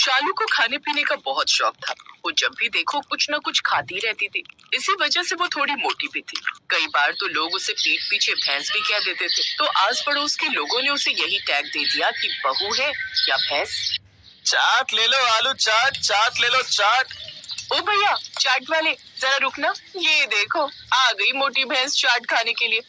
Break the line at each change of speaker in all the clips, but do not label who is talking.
शालू को खाने पीने का बहुत शौक था। वो जब भी देखो कुछ न कुछ खाती रहती थी। इसी वजह से वो थोड़ी मोटी भी थी। कई बार तो लोग उसे पीठ पीछे भैंस भी कह देते थे। तो आस पड़ोस के लोगों ने उसे यही टैग दे दिया कि बहू है या भैंस।
चाट ले लो आलू चाट, चाट ले लो चाट।
ओ भैया चाट वाले, जरा रुकना। ये देखो आ गई मोटी भैंस चाट खाने के लिए।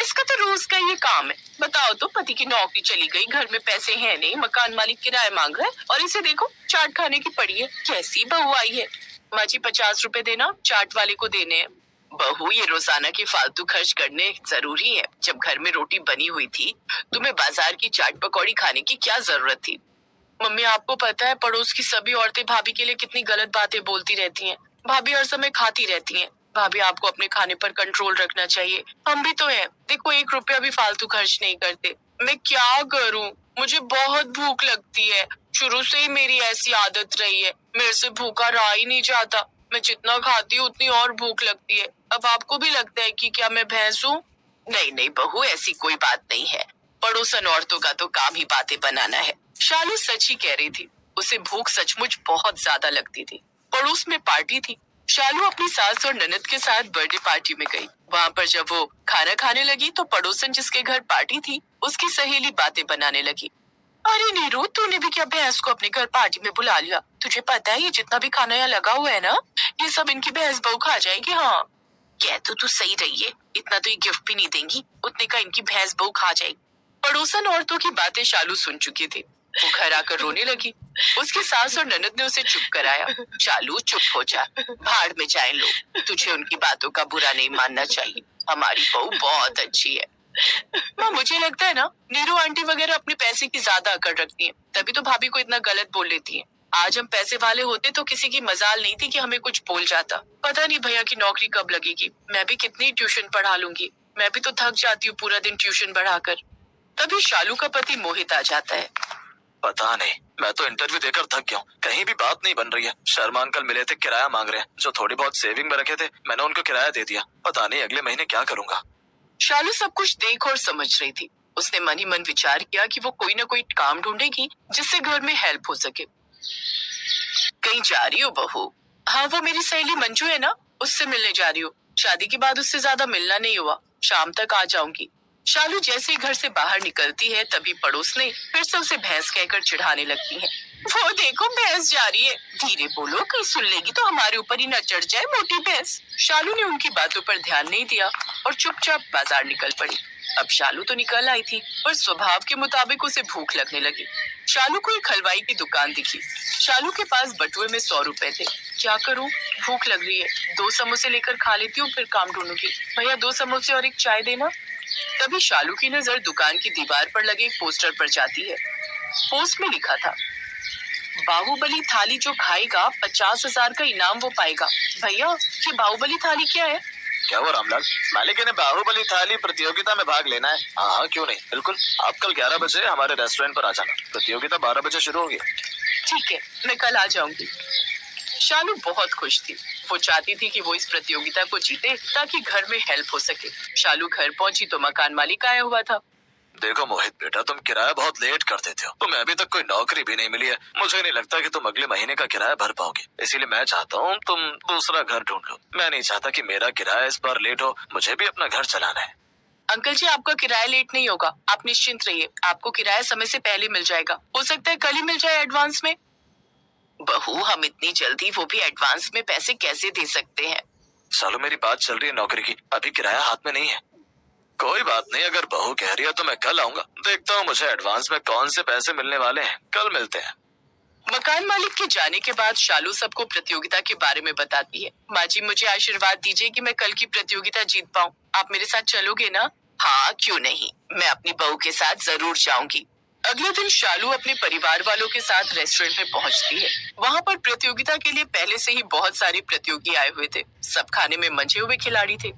इसका तो रोज का ये काम है। बताओ तो, पति की नौकरी चली गई, घर में पैसे हैं नहीं, मकान मालिक किराया मांग रहा है और इसे देखो चाट खाने की पड़ी है। कैसी बहू आई है। माँ जी 50 रुपए देना, चाट वाले को देने हैं। बहू, ये रोजाना की फालतू खर्च करने जरूरी है। जब घर में रोटी बनी हुई थी, तुम्हें बाजार की चाट पकौड़ी खाने की क्या जरूरत थी। मम्मी, आपको पता है पड़ोस की सभी औरतें भाभी के लिए कितनी गलत बातें बोलती रहती हैं। भाभी हर समय खाती रहती हैं। भाभी, आपको अपने खाने पर कंट्रोल रखना चाहिए। हम भी तो हैं। देखो 1 रुपया भी फालतू खर्च नहीं करते। मैं क्या करूं? मुझे बहुत भूख लगती है। शुरू से ही मेरी ऐसी आदत रही है। मेरे से भूखा रहा ही नहीं जाता। मैं जितना खाती हूँ उतनी और भूख लगती है। अब आपको भी लगता है कि क्या मैं भैंस हूँ? नहीं नहीं बहू, ऐसी कोई बात नहीं है। पड़ोसन औरतों का तो काम ही बातें बनाना है। शालू सच ही कह रही थी। उसे भूख सचमुच बहुत ज्यादा लगती थी। पड़ोस में पार्टी थी। शालू अपनी सास और ननद के साथ बर्थडे पार्टी में गई। वहाँ पर जब वो खाना खाने लगी तो पड़ोसन जिसके घर पार्टी थी, उसकी सहेली बातें बनाने लगी। अरे नीरू, तूने भी क्या भैंस को अपने घर पार्टी में बुला लिया? तुझे पता है ये जितना भी खाना यहाँ लगा हुआ है ना, ये सब इनकी भैंस बहू खा जाएगी। हाँ, कह तो तू सही रही है। इतना तो ये गिफ्ट भी नहीं देंगी, उतने का इनकी भैंस बहू खा जाएगी। पड़ोसन औरतों की बातें शालू सुन चुकी थी। वो घर आकर रोने लगी। उसकी सास और ननद ने उसे चुप कराया। शालू चुप हो जा, भाड़ में जाए लोग। तुझे उनकी बातों का बुरा नहीं मानना चाहिए। हमारी बहू बहुत अच्छी है। माँ, मुझे लगता है ना नीरू आंटी वगैरह अपने पैसे की ज्यादा अकड़ रखती हैं, तभी तो भाभी को इतना गलत बोल लेती हैं। आज हम पैसे वाले होते तो किसी की मजाल नहीं थी कि हमें कुछ बोल जाता। पता नहीं भैया की नौकरी कब लगेगी। मैं भी कितनी ट्यूशन पढ़ा लूंगी। मैं भी तो थक जाती हूँ पूरा दिन ट्यूशन बढ़ाकर। तभी शालू का पति मोहित आ जाता है।
पता नहीं, मैं तो इंटरव्यू देकर थक गया हूँ। कहीं भी बात नहीं बन रही है। शर्मा अंकल मिले थे, किराया मांग रहे हैं। जो थोड़ी बहुत सेविंग में रखे थे मैंने उनको किराया दे दिया। पता नहीं अगले महीने क्या करूंगा।
शालू सब कुछ देख और समझ रही थी। उसने मन ही मन विचार किया कि वो कोई ना कोई काम ढूंढेगी जिससे घर में हेल्प हो सके। कहीं जा रही हो बहू? हाँ, वो मेरी सहेली मंजू है ना, उससे मिलने जा रही हूँ। शादी के बाद उससे ज्यादा मिलना नहीं हुआ। शाम तक आ जाऊंगी। शालू जैसे ही घर से बाहर निकलती है तभी पड़ोस ने फिर से उसे भैंस कहकर चिढ़ाने लगती है। वो देखो भैंस जा रही है। धीरे बोलो, कहीं सुन लेगी तो हमारे ऊपर ही न चढ़ जाए मोटी भैंस। शालू ने उनकी बातों पर ध्यान नहीं दिया और चुपचाप बाजार निकल पड़ी। अब शालू तो निकल आई थी, पर स्वभाव के मुताबिक उसे भूख लगने लगी। शालू को एक हलवाई की दुकान दिखी। शालू के पास बटुए में 100 रुपए थे। क्या करूं? भूख लग रही है। 2 समोसे लेकर खा लेती हूँ, फिर काम ढूंढूंगी। भैया 2 समोसे और एक चाय देना। तभी शालू की नजर दुकान की दीवार पर लगे एक पोस्टर पर जाती है। पोस्ट में लिखा था, बाहुबली थाली जो खाएगा 50,000 का इनाम वो पाएगा। भैया, ये बाहुबली थाली क्या है?
क्या हुआ रामलाल? मालिक ने बाहुबली थाली प्रतियोगिता में भाग लेना है। हाँ हाँ, क्यों नहीं, बिल्कुल। आप कल 11 बजे हमारे रेस्टोरेंट पर आ जाना। प्रतियोगिता 12 बजे शुरू होगी।
ठीक है, मैं कल आ जाऊंगी। शालू बहुत खुश थी। वो चाहती थी कि वो इस प्रतियोगिता को जीते ताकि घर में हेल्प हो सके। शालू घर पहुंची तो मकान मालिक आया हुआ था।
देखो मोहित बेटा, तुम किराया बहुत लेट कर देते हो। तुम्हें अभी तक कोई नौकरी भी नहीं मिली है। मुझे नहीं लगता कि तुम अगले महीने का किराया भर पाओगे। इसीलिए मैं चाहता हूँ तुम दूसरा घर ढूंढ लो। मैं नहीं चाहता कि मेरा किराया इस बार लेट हो। मुझे भी अपना घर चलाना है।
अंकल जी, आपका किराया लेट नहीं होगा। आप निश्चिंत रहिए, आपको किराया समय से पहले मिल जाएगा। हो सकता है कल ही मिल जाए एडवांस में। बहू, हम इतनी जल्दी वो भी एडवांस में पैसे कैसे दे सकते हैं?
सालों मेरी बात चल रही है नौकरी की, अभी किराया हाथ में नहीं है। कोई बात नहीं, अगर बहू कह रही है तो मैं कल आऊंगा। देखता हूँ मुझे एडवांस में कौन से पैसे मिलने वाले हैं। कल मिलते हैं।
मकान मालिक के जाने के बाद शालू सबको प्रतियोगिता के बारे में बताती है। माँ जी, मुझे आशीर्वाद दीजिए कि मैं कल की प्रतियोगिता जीत पाऊँ। आप मेरे साथ चलोगे ना? हाँ, क्यों नहीं, मैं अपनी बहू के साथ जरूर जाऊंगी। अगले दिन शालू अपने परिवार वालों के साथ रेस्टोरेंट में पहुंचती है। वहाँ पर प्रतियोगिता के लिए पहले से ही बहुत सारे प्रतियोगी आए हुए थे। सब खाने में मंझे हुए खिलाड़ी थे।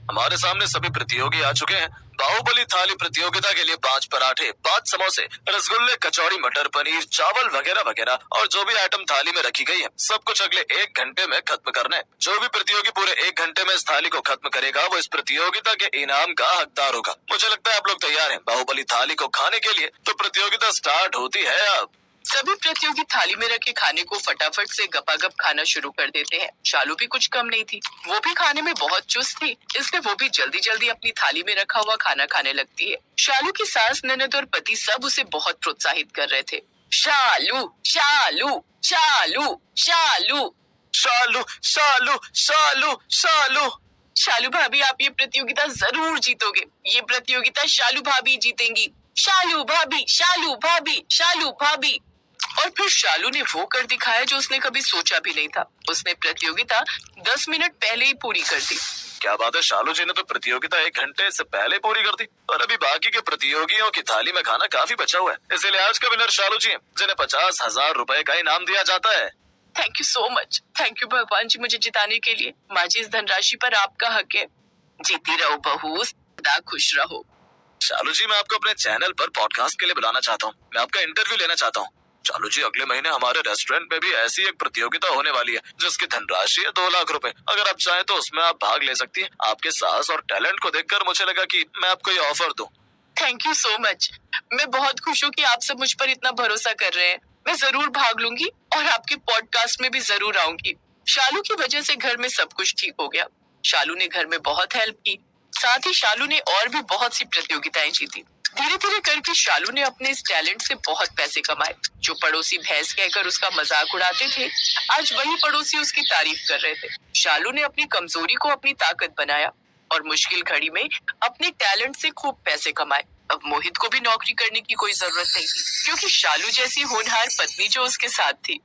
हमारे सामने सभी प्रतियोगी आ चुके हैं। बाहुबली थाली प्रतियोगिता के लिए 5 पराठे, 5 समोसे, रसगुल्ले, कचौड़ी, मटर पनीर, चावल वगैरह वगैरह और जो भी आइटम थाली में रखी गई है, सब कुछ अगले 1 घंटे में खत्म करना है। जो भी प्रतियोगी पूरे 1 घंटे में इस थाली को खत्म करेगा वो इस प्रतियोगिता के इनाम का हकदार होगा। मुझे लगता है आप लोग तैयार हैं बाहुबली थाली को खाने के लिए। तो प्रतियोगिता स्टार्ट होती है अब।
सभी प्रतियोगी थाली में रखे खाने को फटाफट से गपागप खाना शुरू कर देते हैं। शालू भी कुछ कम नहीं थी, वो भी खाने में बहुत चुस्त थी, इसलिए वो भी जल्दी जल्दी अपनी थाली में रखा हुआ खाना खाने लगती है। शालू की सास, ननद और पति सब उसे बहुत प्रोत्साहित कर रहे थे। शालू, शालू, शालू, शालू,
शालू शालू शालू शालू।
शालू भाभी, आप ये प्रतियोगिता जरूर जीतोगे। ये प्रतियोगिता शालू भाभी जीतेंगी। शालू भाभी, शालू भाभी, शालू भाभी। और फिर शालू ने वो कर दिखाया जो उसने कभी सोचा भी नहीं था। उसने प्रतियोगिता 10 मिनट पहले ही पूरी कर दी।
क्या बात है, शालू जी ने तो प्रतियोगिता 1 घंटे से पहले पूरी कर दी और अभी बाकी के प्रतियोगियों की थाली में खाना काफी बचा हुआ है। इसीलिए आज का विनर शालू जी हैं, जिन्हें 50,000 रुपए का इनाम दिया जाता है।
Thank you so much. Thank you भगवान जी मुझे जिताने के लिए। माँ जी, इस धनराशि पर आपका हक है। जीती रहो बहू, सदा खुश रहो।
शालू जी, मैं आपको अपने चैनल पर पॉडकास्ट के लिए बुलाना चाहता हूँ। मैं आपका इंटरव्यू लेना चाहता हूँ। शालू जी, अगले महीने हमारे रेस्टोरेंट में भी ऐसी एक प्रतियोगिता होने वाली है जिसकी धनराशि है 2 लाख रुपए। अगर आप चाहें तो उसमें आप भाग ले सकती हैं। आपके साहस और टैलेंट को देखकर मुझे लगा कि मैं आपको ये ऑफर दूं।
Thank you so much. मैं बहुत खुश हूँ कि आप सब मुझ पर इतना भरोसा कर रहे हैं। मैं जरूर भाग लूंगी और आपके पॉडकास्ट में भी जरूर आऊंगी। शालू की वजह से घर में सब कुछ ठीक हो गया। शालू ने घर में बहुत हेल्प की, साथ ही शालू ने और भी बहुत सी प्रतियोगिताएं जीती। धीरे धीरे करके शालू ने अपने इस टैलेंट से बहुत पैसे कमाए। जो पड़ोसी भैंस कहकर उसका मजाक उड़ाते थे, आज वही पड़ोसी उसकी तारीफ कर रहे थे। शालू ने अपनी कमजोरी को अपनी ताकत बनाया और मुश्किल घड़ी में अपने टैलेंट से खूब पैसे कमाए। अब मोहित को भी नौकरी करने की कोई जरूरत नहीं थी, क्योंकि शालू जैसी होनहार पत्नी जो उसके साथ थी।